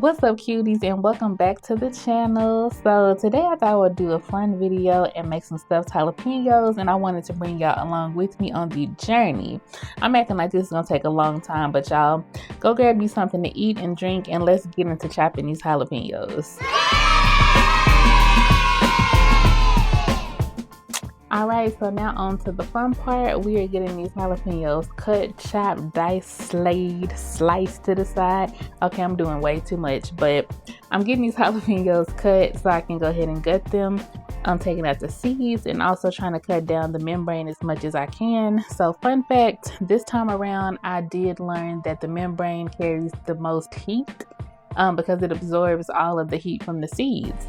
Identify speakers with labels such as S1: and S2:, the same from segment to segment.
S1: What's up, cuties, and welcome back to the channel. So today I thought I would do a fun video and make some stuffed jalapenos, and I wanted to bring y'all along with me on the journey. I'm acting like this is gonna take a long time, but y'all go grab you something to eat and drink, and let's get into chopping these jalapenos. Alright, so now on to the fun part. We are getting these jalapenos cut, chopped, diced, sliced to the side. Okay, I'm doing way too much, but I'm getting these jalapenos cut so I can go ahead and gut them. I'm taking out the seeds and also trying to cut down the membrane as much as I can. So fun fact, this time around I did learn that the membrane carries the most heat because it absorbs all of the heat from the seeds.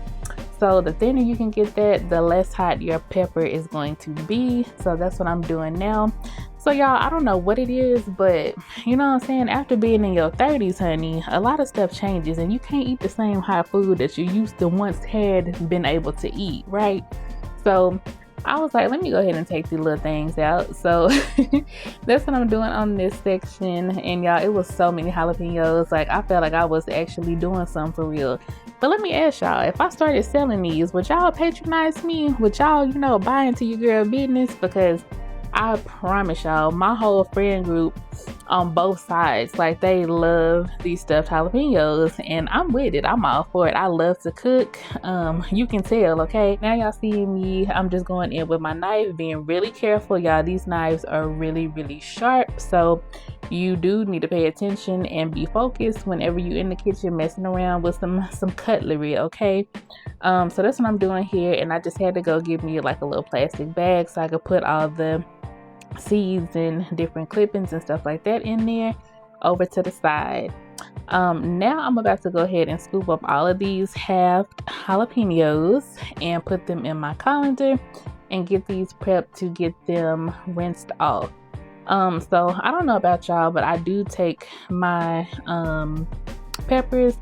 S1: So the thinner you can get that, the less hot your pepper is going to be. So that's what I'm doing now. So y'all, I don't know what it is, but you know what I'm saying? After being in your 30s, honey, a lot of stuff changes and you can't eat the same hot food that you used to once had been able to eat, right? So I was like, let me go ahead and take these little things out. So that's what I'm doing on this section. And y'all, it was so many jalapenos. Like, I felt like I was actually doing something for real. But let me ask y'all, if I started selling these, would y'all patronize me? Would y'all, buy into your girl business? Because I promise y'all, my whole friend group on both sides, like, they love these stuffed jalapenos, and I'm with it. I'm all for it. I love to cook. You can tell, okay? Now y'all see me, I'm just going in with my knife, being really careful, y'all. These knives are really, really sharp, so you do need to pay attention and be focused whenever you're in the kitchen messing around with some cutlery, okay? So that's what I'm doing here, and I just had to go get me like a little plastic bag so I could put all the seeds and different clippings and stuff like that in there over to the side. Now I'm about to go ahead and scoop up all of these halved jalapenos and put them in my colander and get these prepped to get them rinsed off. So I don't know about y'all, but I do take my peppers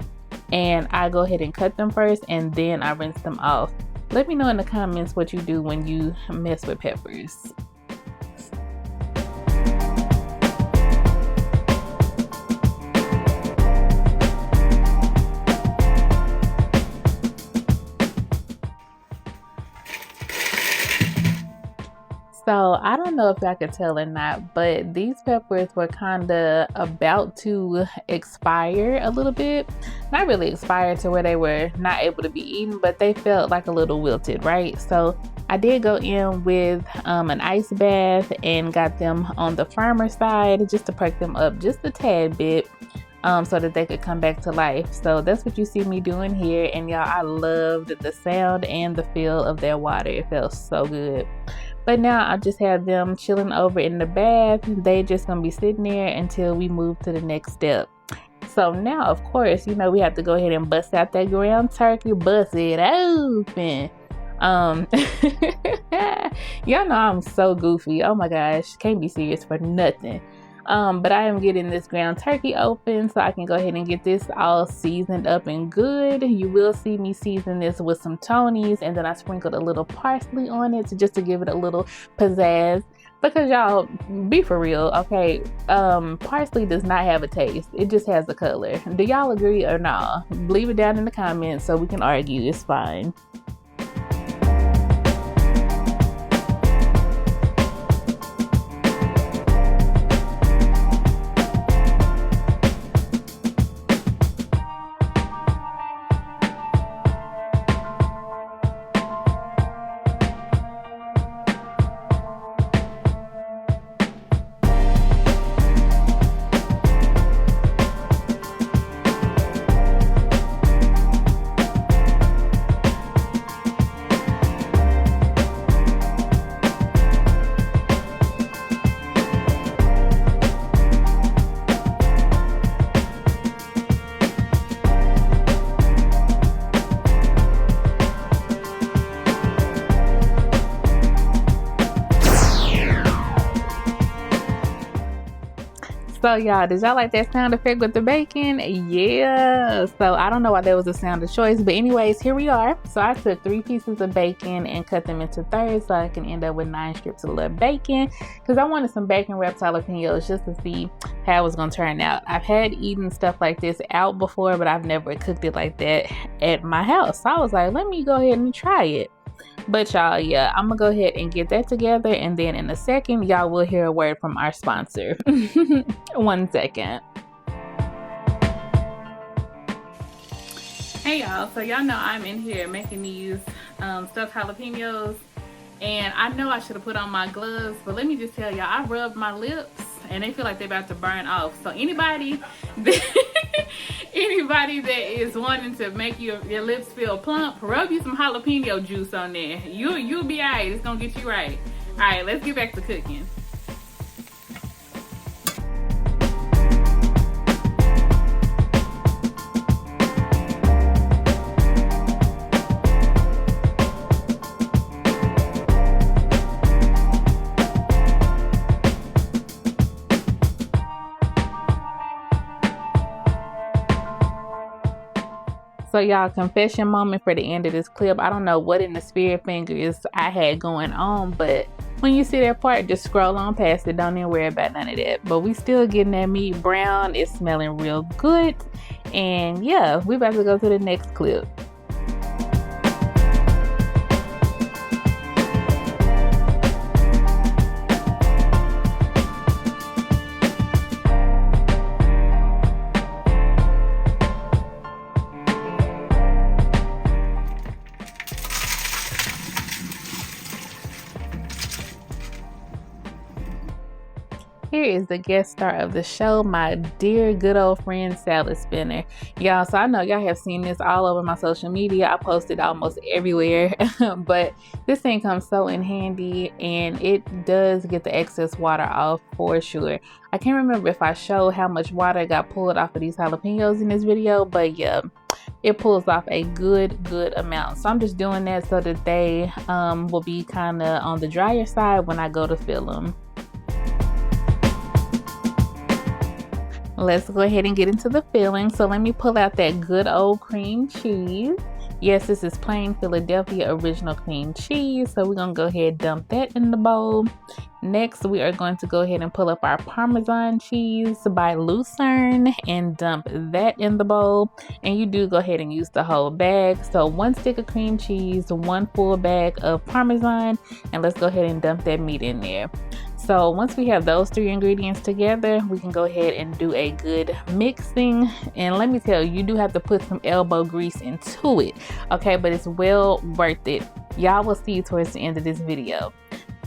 S1: and I go ahead and cut them first and then I rinse them off. Let me know in the comments what you do when you mess with peppers. So I don't know if y'all could tell or not, but these peppers were kind of about to expire a little bit. Not really expire to where they were not able to be eaten, but they felt like a little wilted, right? So I did go in with an ice bath and got them on the firmer side just to perk them up just a tad bit. So that they could come back to life. So that's what you see me doing here, and y'all, I loved the sound and the feel of their water. It felt so good. But now I just have them chilling over in the bath. They just gonna be sitting there until we move to the next step. So now, of course, we have to go ahead and bust out that ground turkey, bust it open. Y'all know I'm so goofy. Oh my gosh, can't be serious for nothing. But I am getting this ground turkey open so I can go ahead and get this all seasoned up and good. You will see me season this with some Tonys, and then I sprinkled a little parsley on it just to give it a little pizzazz. Because y'all, be for real, okay? Parsley does not have a taste. It just has a color. Do y'all agree or not? Leave it down in the comments so we can argue. It's fine. So y'all, did y'all like that sound effect with the bacon? Yeah. So I don't know why that was a sound of choice, but anyways, here we are. So I took 3 pieces of bacon and cut them into thirds so I can end up with 9 strips of little bacon, because I wanted some bacon wrapped jalapenos just to see how it was gonna turn out. I've had eaten stuff like this out before, but I've never cooked it like that at my house. So I was like, let me go ahead and try it. But y'all, yeah, I'm gonna go ahead and get that together, and then in a second y'all will hear a word from our sponsor. 1 second. Hey y'all, so y'all know I'm in here making these stuffed jalapenos, and I know I should have put on my gloves, but let me just tell y'all, I rubbed my lips and they feel like they're about to burn off. So anybody that is wanting to make your lips feel plump, rub you some jalapeno juice on there. You'll be alright. It's gonna get you right. Alright, let's get back to cooking. So y'all, confession moment for the end of this clip. I don't know what in the spirit fingers I had going on, but when you see that part, just scroll on past it. Don't even worry about none of that. But we still getting that meat brown. It's smelling real good. And yeah, we about to go to the next clip. Here is the guest star of the show, my dear good old friend salad spinner. Y'all, so I know y'all have seen this all over my social media. I post it almost everywhere, but this thing comes so in handy, and it does get the excess water off for sure. I can't remember if I showed how much water got pulled off of these jalapenos in this video, but yeah, it pulls off a good amount. So I'm just doing that so that they will be kind of on the drier side when I go to fill them. Let's go ahead and get into the filling. So let me pull out that good old cream cheese. Yes, this is plain Philadelphia original cream cheese. So we're gonna go ahead and dump that in the bowl. Next, we are going to go ahead and pull up our Parmesan cheese by Lucerne and dump that in the bowl. And you do go ahead and use the whole bag. So 1 stick of cream cheese, 1 full bag of Parmesan, and let's go ahead and dump that meat in there. So once we have those 3 ingredients together, we can go ahead and do a good mixing. And let me tell you, you do have to put some elbow grease into it, okay? But it's well worth it. Y'all will see towards the end of this video.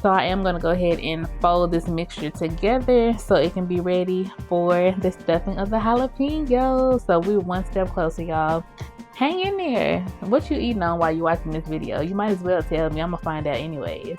S1: So I am gonna go ahead and fold this mixture together so it can be ready for the stuffing of the jalapenos. So we're 1 step closer, y'all. Hang in there. What you eating on while you're watching this video? You might as well tell me. I'm gonna find out anyways.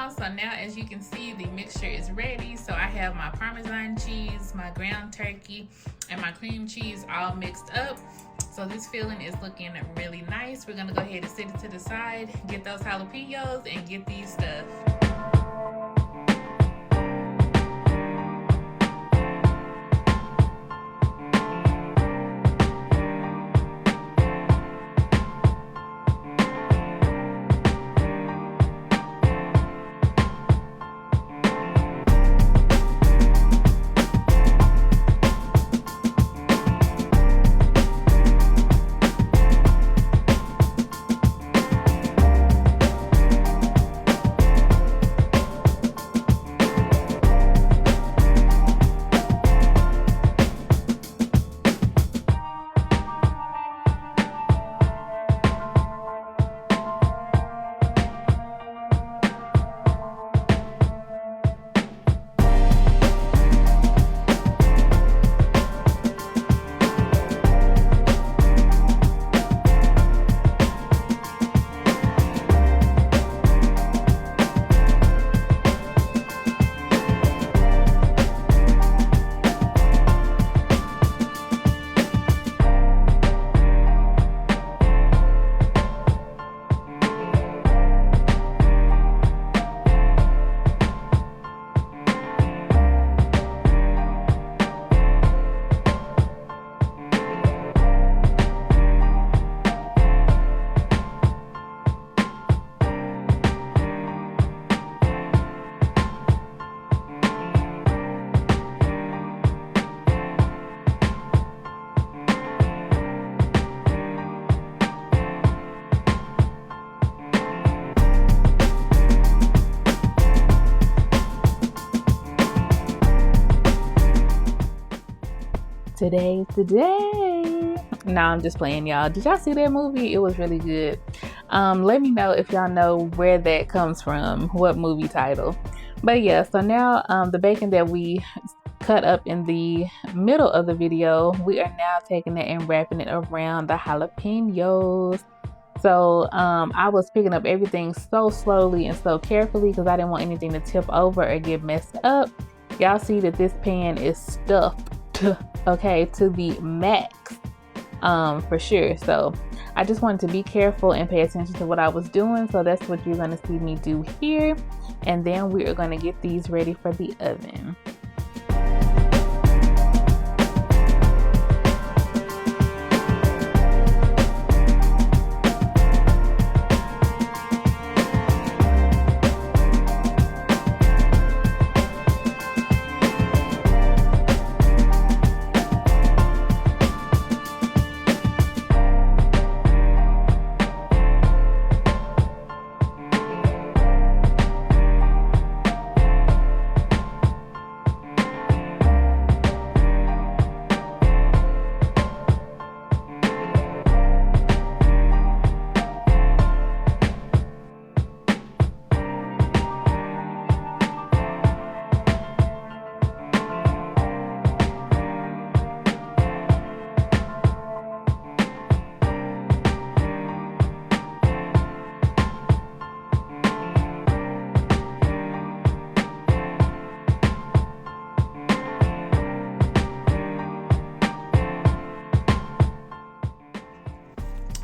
S1: So now, as you can see, the mixture is ready. So I have my Parmesan cheese, my ground turkey, and my cream cheese all mixed up. So this filling is looking really nice. We're gonna go ahead and set it to the side, get those jalapenos, and get these stuffed. today. Nah, I'm just playing, y'all. Did y'all see that movie? It was really good. Let me know if y'all know where that comes from, what movie title. But yeah, so now the bacon that we cut up in the middle of the video, we are now taking it and wrapping it around the jalapeños. So I was picking up everything so slowly and so carefully because I didn't want anything to tip over or get messed up. Y'all see that this pan is stuffed, okay, to the max, for sure. So I just wanted to be careful and pay attention to what I was doing. So that's what you're gonna see me do here. And then we are gonna get these ready for the oven.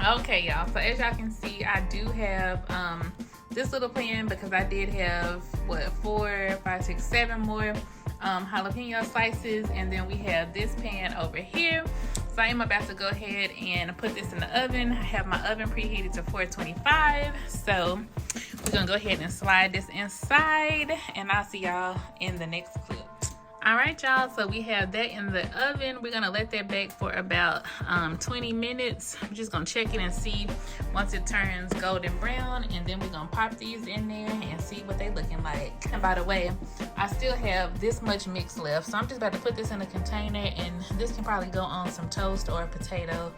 S1: Okay, y'all, so as y'all can see, I do have this little pan because I did have what, 4, 5, 6, 7 more jalapeno slices, and then we have this pan over here. So I'm about to go ahead and put this in the oven. I have my oven preheated to 425, so we're gonna go ahead and slide this inside, and I'll see y'all in the next clip. All right, y'all, so we have that in the oven. We're gonna let that bake for about 20 minutes. I'm just gonna check it and see once it turns golden brown, and then we're gonna pop these in there and see what they looking like. And by the way, I still have this much mix left, so I'm just about to put this in a container, and this can probably go on some toast or a potato.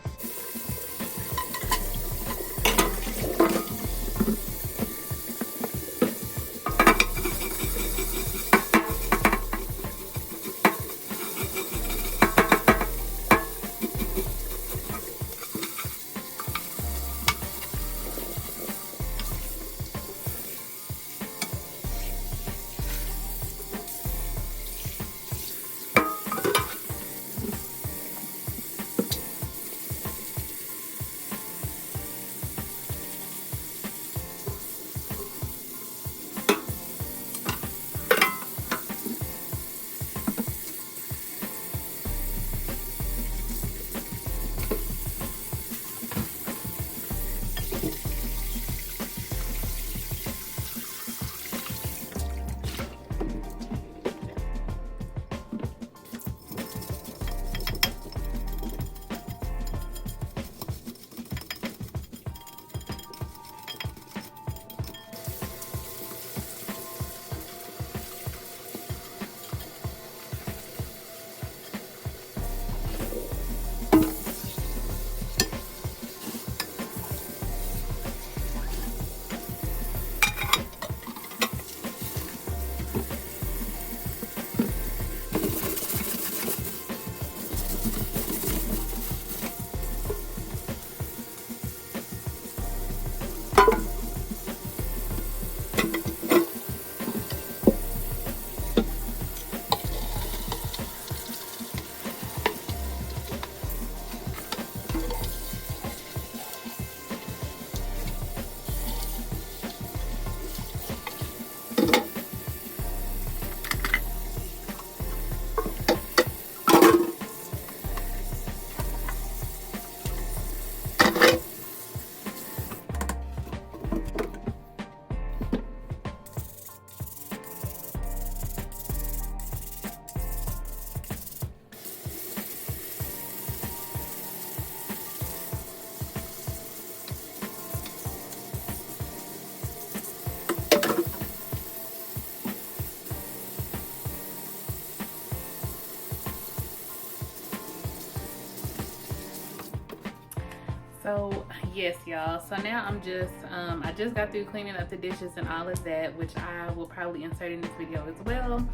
S1: So yes, y'all, so now I'm just I just got through cleaning up the dishes and all of that, which I will probably insert in this video as well.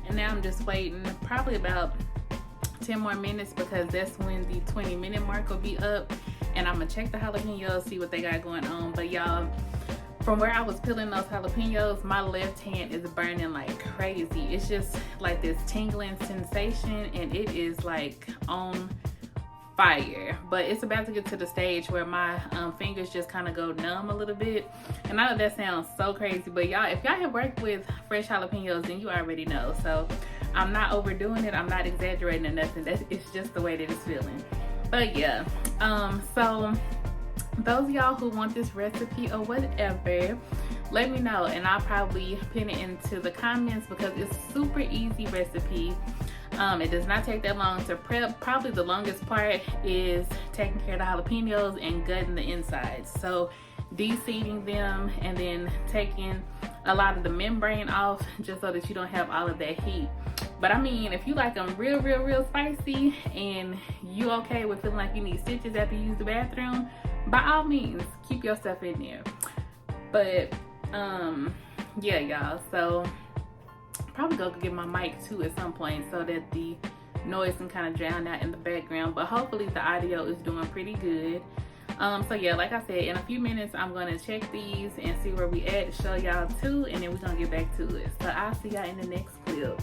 S1: And now I'm just waiting probably about 10 more minutes, because that's when the 20-minute mark will be up, and I'm gonna check the jalapenos, see what they got going on. But y'all, from where I was peeling those jalapenos, my left hand is burning like crazy. It's just like this tingling sensation, and it is like on fire. But it's about to get to the stage where my fingers just kind of go numb a little bit. And I know that sounds so crazy, but y'all, if y'all have worked with fresh jalapenos, then you already know. So I'm not overdoing it, I'm not exaggerating or nothing. It's just the way that it's feeling. But yeah, so those of y'all who want this recipe or whatever, let me know, and I'll probably pin it into the comments, because it's super easy recipe. It does not take that long to prep. Probably the longest part is taking care of the jalapenos and gutting the insides. So de-seeding them and then taking a lot of the membrane off, just so that you don't have all of that heat. But I mean, if you like them real spicy and you okay with feeling like you need stitches after you use the bathroom, by all means, keep your stuff in there. But yeah, y'all, so probably go get my mic too at some point, so that the noise can kind of drown out in the background. But hopefully the audio is doing pretty good. So yeah, like I said, in a few minutes I'm gonna check these and see where we at, show y'all too, and then we're gonna get back to it. So I'll see y'all in the next clip.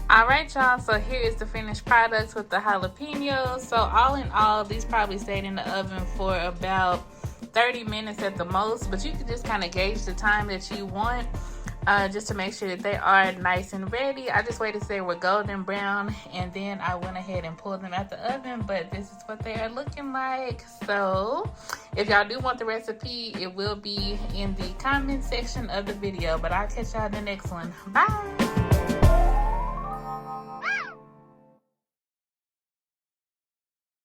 S1: All right, y'all, so here is the finished product with the jalapenos. So all in all, these probably stayed in the oven for about 30 minutes at the most, but you can just kind of gauge the time that you want, just to make sure that they are nice and ready. I just waited till they were golden brown, and then I went ahead and pulled them out the oven. But this is what they are looking like. So if y'all do want the recipe, it will be in the comment section of the video. But I'll catch y'all in the next one. Bye.